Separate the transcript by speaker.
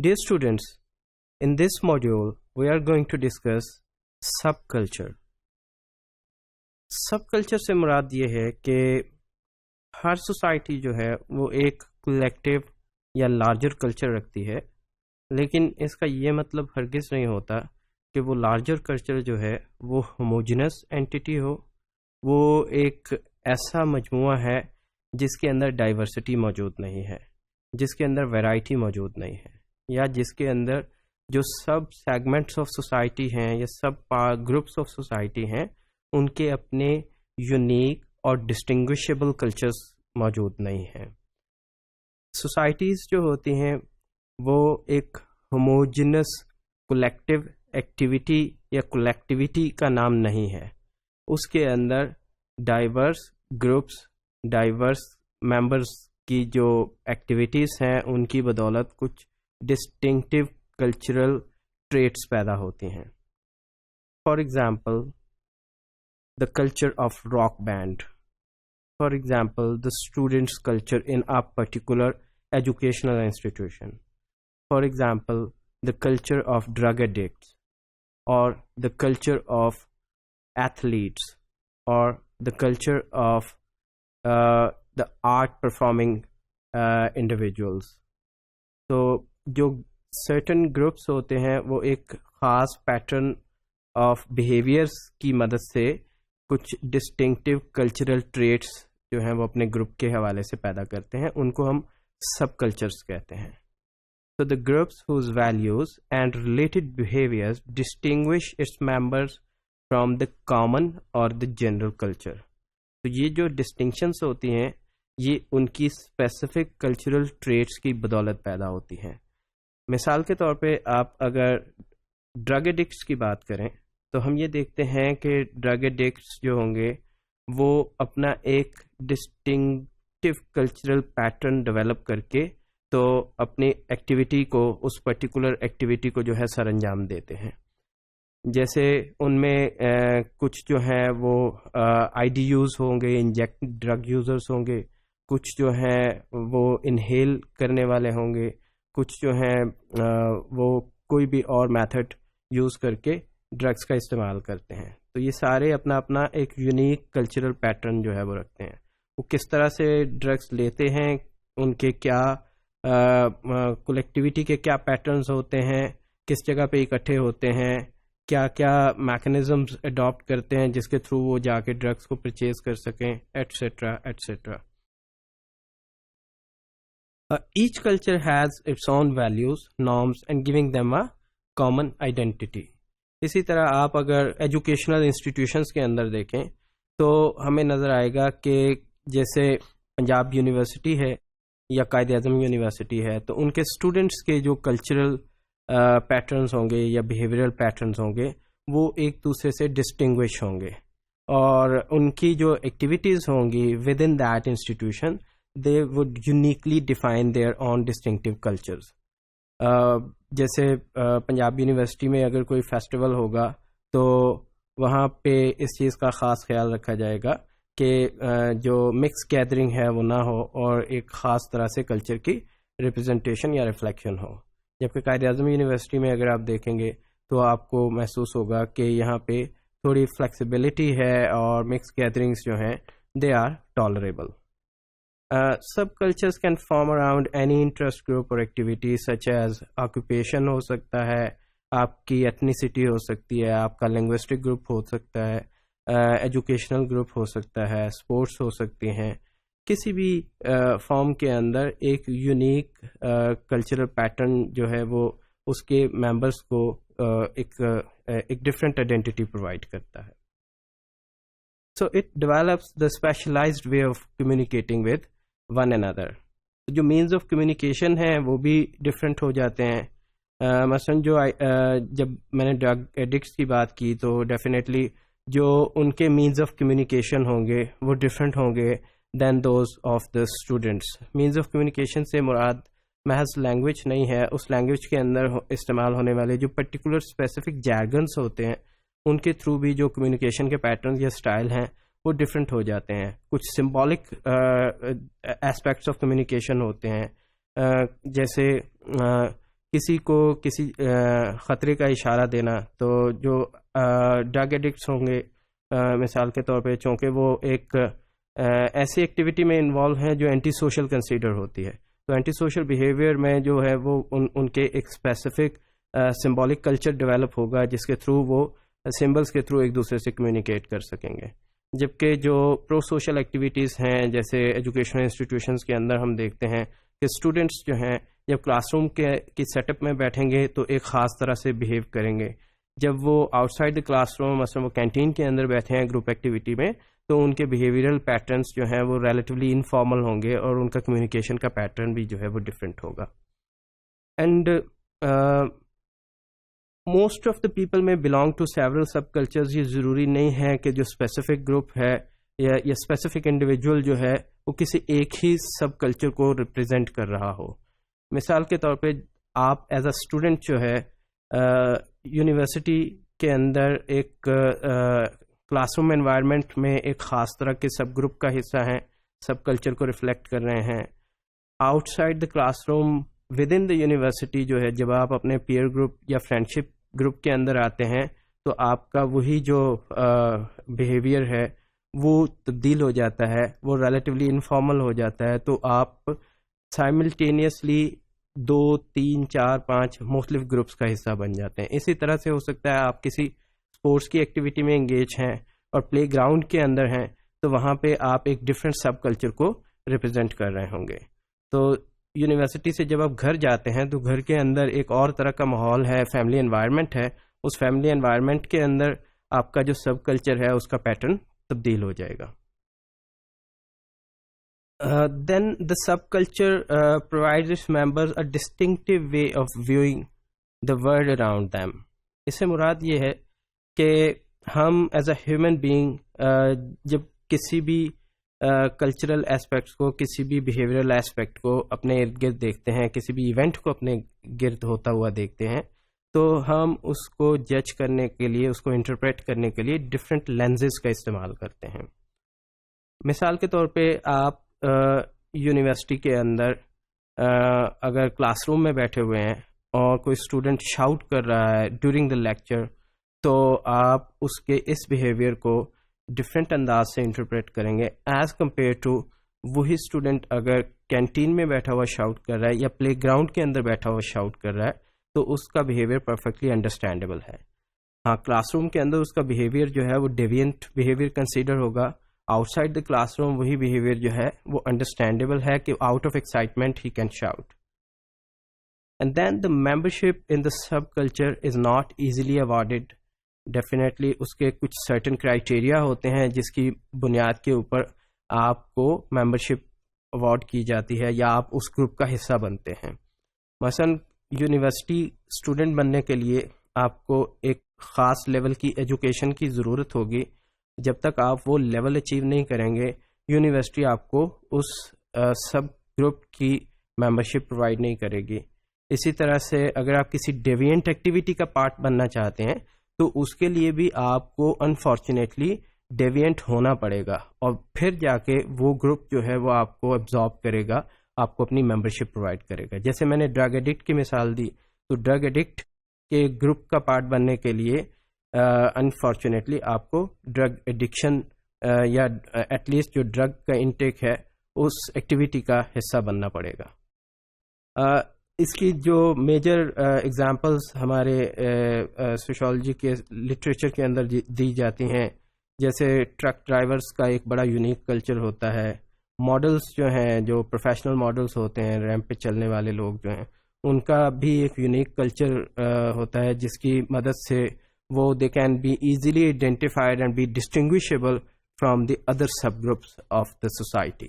Speaker 1: Dear students, in this module, we are going to discuss subculture. Subculture سے مراد یہ ہے کہ ہر سوسائٹی جو ہے وہ ایک کلیکٹیو یا لارجر کلچر رکھتی ہے، لیکن اس کا یہ مطلب ہرگز نہیں ہوتا کہ وہ لارجر کلچر جو ہے وہ ہوموجنس اینٹیٹی ہو، وہ ایک ایسا مجموعہ ہے جس کے اندر ڈائیورسٹی موجود نہیں ہے، جس کے اندر ویرائٹی موجود نہیں ہے، یا جس کے اندر جو سب سیگمنٹس آف سوسائٹی ہیں یا سب گروپس آف سوسائٹی ہیں ان کے اپنے یونیک اور ڈسٹنگوشیبل کلچرز موجود نہیں ہیں۔ سوسائٹیز جو ہوتی ہیں وہ ایک ہوموجنس کولیکٹیو ایکٹیویٹی یا کولیکٹیویٹی کا نام نہیں ہے، اس کے اندر ڈائیورس گروپس، ڈائیورس ممبرس کی جو ایکٹیویٹیز ہیں ان کی بدولت کچھ ڈسٹنکٹیو کلچرل ٹریٹس پیدا ہوتی ہیں۔ For example the culture of rock band, for example the students culture in a particular educational institution, for example the culture of drug addicts, or the culture of athletes, or the culture of the art performing individuals. تو جو certain groups ہوتے ہیں وہ ایک خاص pattern of behaviours کی مدد سے کچھ ڈسٹنکٹیو کلچرل ٹریٹس جو ہیں وہ اپنے گروپ کے حوالے سے پیدا کرتے ہیں، ان کو ہم سب کلچرس کہتے ہیں۔ So the groups whose values and related behaviors distinguish its members from the common or the general culture. تو یہ جو ڈسٹنکشنس ہوتی ہیں یہ ان کی اسپیسیفک کلچرل ٹریٹس کی بدولت پیدا ہوتی ہیں۔ مثال کے طور پہ آپ اگر ڈرگ ایڈکٹس کی بات کریں تو ہم یہ دیکھتے ہیں کہ ڈرگ ایڈکٹس جو ہوں گے وہ اپنا ایک ڈسٹنکٹیو کلچرل پیٹرن ڈیولپ کر کے تو اپنی ایکٹیویٹی کو، اس پرٹیکولر ایکٹیویٹی کو جو ہے سر انجام دیتے ہیں۔ جیسے ان میں کچھ جو ہیں وہ آئی ڈی یوز ہوں گے، انجیکٹ ڈرگ یوزرس ہوں گے، کچھ جو ہیں وہ انہیل کرنے والے ہوں گے، کچھ جو ہیں وہ کوئی بھی اور میتھڈ یوز کر کے ڈرگس کا استعمال کرتے ہیں۔ تو یہ سارے اپنا اپنا ایک یونیک کلچرل پیٹرن جو ہے وہ رکھتے ہیں۔ وہ کس طرح سے ڈرگس لیتے ہیں، ان کے کیا کولیکٹیویٹی کے کیا پیٹرنز ہوتے ہیں، کس جگہ پہ اکٹھے ہوتے ہیں، کیا کیا میکنزمز اڈاپٹ کرتے ہیں جس کے تھرو وہ جا کے ڈرگس کو پرچیز کر سکیں، et cetera et cetera. Each culture has its own values, norms and giving them a common identity. اسی طرح آپ اگر ایجوکیشنل انسٹیٹیوشنس کے اندر دیکھیں تو ہمیں نظر آئے گا کہ جیسے پنجاب یونیورسٹی ہے یا قائد اعظم یونیورسٹی ہے تو ان کے اسٹوڈنٹس کے جو کلچرل پیٹرنز ہوں گے یا بیہیویئرل پیٹرنز ہوں گے وہ ایک دوسرے سے ڈسٹنگوش ہوں گے، اور ان کی جو ایکٹیویٹیز ہوں گی with in that institution they would uniquely define their own distinctive cultures. جیسے پنجاب یونیورسٹی میں اگر کوئی فیسٹیول ہوگا تو وہاں پہ اس چیز کا خاص خیال رکھا جائے گا کہ جو مکس گیدرنگ ہے وہ نہ ہو اور ایک خاص طرح سے کلچر کی ریپرزنٹیشن یا ریفلیکشن ہو۔ جبکہ قائد اعظم یونیورسٹی میں اگر آپ دیکھیں گے تو آپ کو محسوس ہوگا کہ یہاں پہ تھوڑی فلیکسیبلٹی ہے اور مکس گیدرنگس جو ہیں they are tolerable. Subcultures can form around any interest group or activity such as occupation ہو سکتا ہے، آپ کی ethnicity ہو سکتی ہے، آپ کا linguistic group ہو سکتا ہے، educational group ہو سکتا ہے، sports ہو سکتی ہیں۔ کسی بھی فارم کے اندر ایک یونیک کلچرل پیٹرن جو ہے وہ اس کے ممبرس کو ایک ڈفرینٹ آئیڈینٹی پرووائڈ کرتا ہے۔ So it develops the specialized way of communicating with one another. جو مینز آف کمیونیکیشن ہیں وہ بھی ڈفرینٹ ہو جاتے ہیں۔ مثلاً جب میں نے ڈرگ ایڈکٹس کی بات کی تو ڈیفینیٹلی جو ان کے مینز آف کمیونیکیشن ہوں گے وہ ڈفرینٹ ہوں گے then those of the students. Means of communication سے مراد محض لینگویج نہیں ہے، اس لینگویج کے اندر استعمال ہونے والے جو پرٹیکولر اسپیسیفک جارگنس ہوتے ہیں ان کے تھرو بھی جو کمیونیکیشن کے پیٹرنز یا اسٹائل ہیں وہ ڈفرینٹ ہو جاتے ہیں۔ کچھ سمبولک اسپیکٹس آف کمیونیکیشن ہوتے ہیں، جیسے کسی کو کسی خطرے کا اشارہ دینا. تو جو ڈرگ ایڈکٹس ہوں گے مثال کے طور پہ، چونکہ وہ ایک ایسی ایکٹیویٹی میں انوالو ہیں جو اینٹی سوشل کنسیڈر ہوتی ہے، تو اینٹی سوشل بیہیویئر میں جو ہے وہ ان کے ایک اسپیسیفک سمبولک کلچر ڈیولپ ہوگا جس کے تھرو وہ سمبلس کے تھرو ایک دوسرے سے کمیونیکیٹ کر سکیں گے. جبکہ جو پرو سوشل ایکٹیویٹیز ہیں جیسے ایجوکیشنل انسٹیٹیوشنس کے اندر ہم دیکھتے ہیں کہ اسٹوڈنٹس جو ہیں جب کلاس روم کی سیٹ اپ میں بیٹھیں گے تو ایک خاص طرح سے بیہیو کریں گے. جب وہ out side the class room مثلا وہ کینٹین کے اندر بیٹھے ہیں گروپ ایکٹیویٹی میں، تو ان کے بیہیویئرل پیٹرنس جو ہیں وہ ریلیٹیولی انفارمل ہوں گے اور ان کا کمیونیکیشن کا پیٹرن بھی جو ہے وہ ڈفرینٹ ہوگا. And most of the people میں belong to several sub cultures. یہ ضروری نہیں ہے کہ جو اسپیسیفک گروپ ہے یا اسپیسیفک انڈیویجول جو ہے وہ کسی ایک ہی سب کلچر کو ریپرزینٹ کر رہا ہو. مثال کے طور پہ آپ ایز اے اسٹوڈنٹ جو ہے یونیورسٹی کے اندر ایک کلاس روم انوائرمنٹ میں ایک خاص طرح کے سب گروپ کا حصہ ہیں، سب کلچر کو ریفلیکٹ کر رہے ہیں. Out side the class room with in the university جو ہے جب آپ اپنے پیئر گروپ یا فرینڈشپ گروپ کے اندر آتے ہیں تو آپ کا وہی جو بیہیویئر ہے وہ تبدیل ہو جاتا ہے، وہ ریلیٹیولی انفارمل ہو جاتا ہے. تو آپ سائملٹینیسلی 2 3 4 5 مختلف گروپس کا حصہ بن جاتے ہیں. اسی طرح سے ہو سکتا ہے آپ کسی اسپورٹس کی ایکٹیویٹی میں انگیج ہیں اور پلے گراؤنڈ کے اندر ہیں، تو وہاں پہ آپ ایک ڈفرینٹ سب کلچر کو ریپرزینٹ کر رہے ہوں گے. تو یونیورسٹی سے جب آپ گھر جاتے ہیں تو گھر کے اندر ایک اور طرح کا ماحول ہے، فیملی انوائرمنٹ ہے. اس فیملی انوائرمنٹ کے اندر آپ کا جو سب کلچر ہے اس کا پیٹرن تبدیل ہو جائے گا. Then the subculture provides its members a distinctive way of viewing the world around them. اس سے مراد یہ ہے کہ ہم ایز اے ہیومن بینگ جب کسی بھی کلچرل اسپیکٹس کو، کسی بھی بیہیویئرل اسپیکٹ کو اپنے ارد گرد دیکھتے ہیں، کسی بھی ایونٹ کو اپنے گرد ہوتا ہوا دیکھتے ہیں، تو ہم اس کو جج کرنے کے لیے، اس کو انٹرپریٹ کرنے کے لیے ڈفرینٹ لینزز کا استعمال کرتے ہیں. مثال کے طور پہ آپ یونیورسٹی کے اندر اگر کلاس روم میں بیٹھے ہوئے ہیں اور کوئی اسٹوڈنٹ شاؤٹ کر رہا ہے ڈیورنگ دا لیکچر، تو آپ اس کے اس بیہیویئر کو ڈفرینٹ انداز سے انٹرپریٹ کریں گے ایز کمپیئر ٹو وہی اسٹوڈنٹ اگر کینٹین میں بیٹھا ہوا شاؤٹ کر رہا ہے یا پلے گراؤنڈ کے اندر بیٹھا ہوا شاؤٹ کر رہا ہے، تو اس کا بیہیویئر پرفیکٹلی انڈرسٹینڈیبل ہے. ہاں، کلاس روم کے اندر اس کا بیہیویئر جو ہے وہ ڈیوینٹ بیہیویئر کنسیڈر ہوگا. Outside the classroom وہی بیہیویئر جو ہے وہ انڈرسٹینڈیبل ہے کہ out of excitement he can shout. And then the membership in the sub culture is not easily awarded. Definitely اس کے کچھ سرٹن کرائٹیریا ہوتے ہیں جس کی بنیاد کے اوپر آپ کو ممبرشپ اوارڈ کی جاتی ہے یا آپ اس گروپ کا حصہ بنتے ہیں. مثلا یونیورسٹی اسٹوڈنٹ بننے کے لیے آپ کو ایک خاص لیول کی ایجوکیشن کی ضرورت ہوگی. جب تک آپ وہ لیول اچیو نہیں کریں گے، یونیورسٹی آپ کو اس سب گروپ کی ممبرشپ پرووائڈ نہیں کرے گی. اسی طرح سے اگر آپ کسی ڈیوینٹ ایکٹیویٹی کا پارٹ بننا چاہتے ہیں تو اس کے لیے بھی آپ کو انفارچونیٹلی ڈیوینٹ ہونا پڑے گا، اور پھر جا کے وہ گروپ جو ہے وہ آپ کو ایبزارب کرے گا، آپ کو اپنی ممبرشپ پرووائڈ کرے گا. جیسے میں نے ڈرگ ایڈکٹ کی مثال دی، تو ڈرگ ایڈکٹ کے گروپ کا پارٹ بننے کے لیے انفارچونیٹلی آپ کو ڈرگ ایڈکشن یا ایٹ لیسٹ جو ڈرگ کا انٹیک ہے اس ایکٹیویٹی کا حصہ بننا پڑے گا. اس کی جو میجر ایگزامپلس ہمارے سوشالوجی کے لٹریچر کے اندر دی جاتی ہیں، جیسے ٹرک ڈرائیورس کا ایک بڑا یونیک کلچر ہوتا ہے. ماڈلس جو ہیں، جو پروفیشنل ماڈلس ہوتے ہیں، ریمپ پہ چلنے والے لوگ جو ہیں، ان کا بھی ایک یونیک کلچر ہوتا ہے جس کی مدد سے وہ they can be easily identified and be distinguishable from the other sub groups of the society.